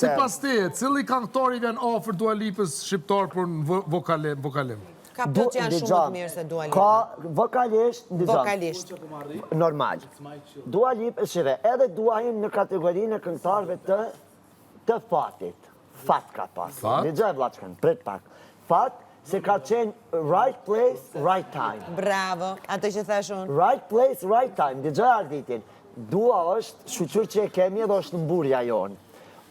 Sipas teje, cili këngëtar i vjen afër Dua Lipës shqiptar për në vokalim? Ka plot janë shumë të mirë se Dua Lipa. Ka vokalisht, Vokalisht. Normal. Dua Lipa, shive, edhe duajim në kategorinë e këngëtarëve të fatit. Fat ka pas. Fat? Dëgjoj vllaçkën, prit pak. Fat se ka qenë right place, right time. Bravo, atë që thash unë. Right place, right time. Dëgjoj Arditin. Dua është shoqër që e kemi edhe është në mburja jonë.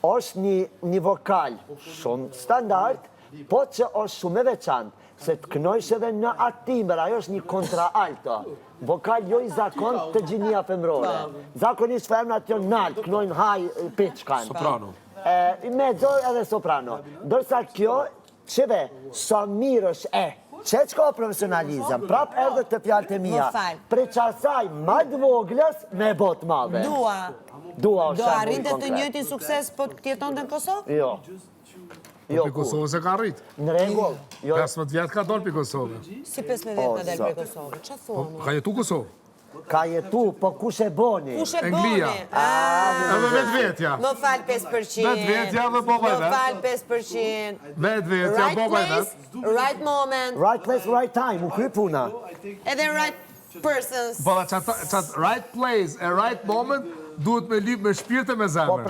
Është një vokal shumë standard, po që është shumë e veçantë. Se të kënojsh edhe në atë timber, ajo është një kontra-alto. Vokal jo i zakon të gjinia femrore. Zakonisht femrat jo naltë, kënojnë high pitch kanë. Soprano. Mezzo edhe soprano. Dërsa kjo, qëve, sa mirë është që ka profesionalizëm, prap erdhe të fjallë të mija. Pre qasaj, ma dvoglës me bot madhe. Dua arrinte të njëjtin sukses po të jeton në Kosovë? Jo. Për Kosovë se ka rrit. Në regull. 15 vjetë ka dolë për Kosovë. Si 15 vjetë ka dolë për Kosovë? Që thonë? Ka jetu Kosovë? Ka jetu, po kush e boni? Kush e boni? Edhe vetë vetja. Më falë 5%. Vetë vetja dhe bobaj vetë. Më falë 5%. Vetë vetja, bobaj vetë. Right moment. Right place, right time, u kry puna. Edhe right persons. Po, qatë right place e right moment duhet me lyp me shpirtë e me zemër.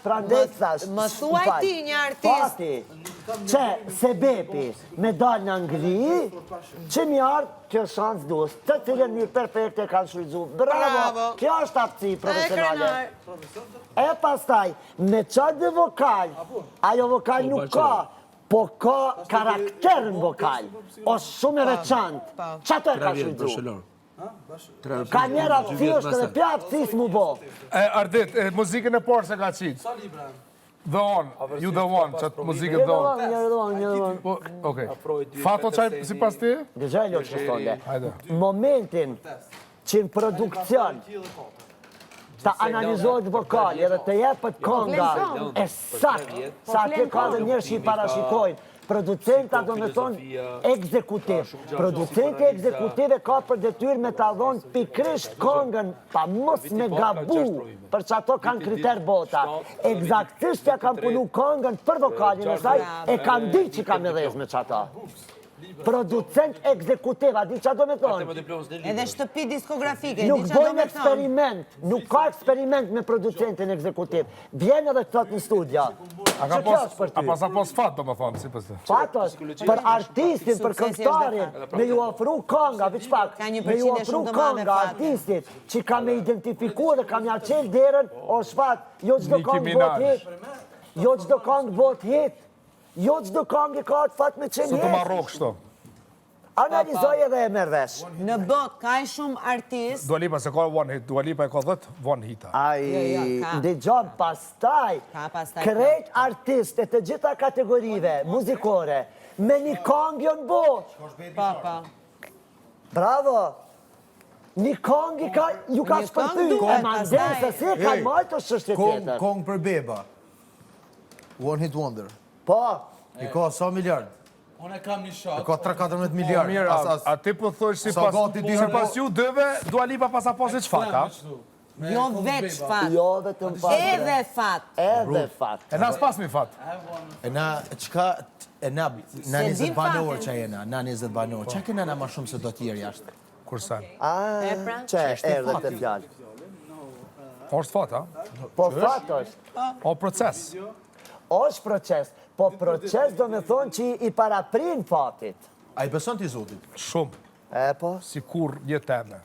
Prandaj thash, më thuaj ti një artist. Fati, që sebepi me dalë në Angli, që mi ardë kjo shansë duhet, të cilën një perfekte kanë shryzu. Bravo, kjo është aftësi profesionale. E pastaj, me qatë dhe vokal, ajo vokal nuk ka, po ka karakter në vokal, o shumë e veçantë, që ato e ka shryzu. Ka njëra aftësi është dhe pja aftësis mu bo. Ardit, muzikën e parë se ka qitë. The One, you the one, qatë muzikën The One. Njërë Okej. Fato qaj si pas ti? Dëgjaj lo që shtonde. Momentin që në produkcion ta analizohet vokali edhe të jepët konga e sakt, sa atje ka dhe njërë që i parashikojnë, producenta do me thonë ekzekutiv. Producenti ekzekutive ka për detyrë me ta dhonë pikrisht kongën, pa mos me gabu, për që ato kanë kriter bota. Ekzaktisht ja kam punu kongën për vokalin e saj, e kam di që kam edhez me që ato. Producent ekzekutiv, a di që do me thonë? Edhe shtëpi diskografike, nuk bojnë eksperiment, nuk ka eksperiment me producentin ekzekutiv. Vjen edhe të thotë në studio. A pas fat, do me thonë, si pas të? Fatos, për artistin, për këngëtarin, me ju ofru konga, vëq pak, me ju ofru konga artistit, që ka me identifiku dhe ka me aqel derën, o shfat, jo qdo kongë bot hit, jo qdo kongë bot hit, jo qdo kongë i ka të fat me qenë hit. Së të marrok shto. Analizoj edhe e mervesh. Në bot, ka e shumë artist. Dua Lipa se ka one hit, Dua Lipa e ka 10 one hita. Ndi gjom pastaj, krejt artist e të gjitha kategorive muzikore, me një kongë jo në bot. Papa. Bravo. Një kongë ju ka shpërty. E mandej se si ka majtë o shështë tjetër. Kongë për beba. One hit wonder. Po. I ka sa miliard. Unë e kam një shot. E ka 3-14 miliard. A ti po thojsh si pas ju dëve, Dua Lipa pas aposit qfat, a? Jo veç fat. Jo vetëm fat. Edhe fat. Edhe fat. E na s'pas mi fat. E na, qka, e na 20 banor që jena, na 20 banor. Qa kena na ma shumë se do tjerë jashtë? Kursan? Që erdhe të fjallë. Është fat, a? Po fat është. O proces. është proces, po proces do me thonë që i paraprin fatit. A i beson t'i Zotit? Shumë. Po? Si kur një teme.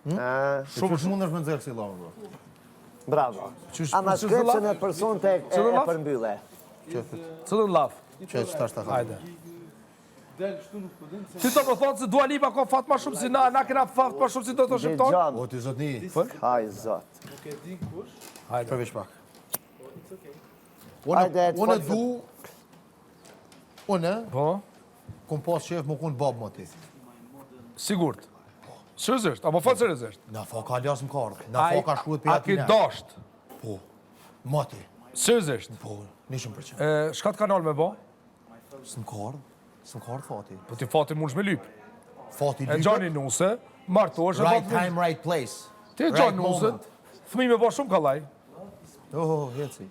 Shumë mund është me nëzërë si lavë, bro. Bravo. A ma shkretë që në person të e përmbylle. Cëllën laf? Që tash ta hajde. Ti të më thonë se Dua Lipa ka fat ma shumë si na kena fat ma shumë si do të shqiptar? O, ti Zotni. Haj, Zot. Nuk e di kush. Hajde. Përveç pak. Unë, kom pas shef më kun bab më ti. Sigurt. Sërëzësht, a më falë sërëzësht? Na fa ka lasë më kardë, na fa ka shkuet për A ki dasht? Po, më ti. Sërëzësht? Po, 100%. Shkat kanal me bo? Së më kardë fati. Po ti fati mund shme lyp. Fati lypë. E Gjani Nuse, martosh. Right time, right place. Ti e Gjani Nuse, fëmi me bo shumë kalaj. Oh, heci.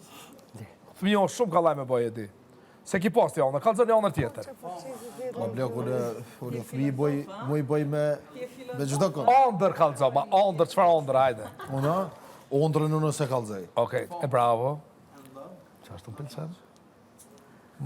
Fëmijë shumë kallaj me bëj e di. Se ki pas të janë, kalëzën janë tjetër. Ma blek, unë fëmi i bëj me gjdo këmë. Andër kalëzën, ma andër, qëfar andër, hajde. Una, ondrën unë se kalëzaj. Okej, e bravo. Qa është të pëlqen?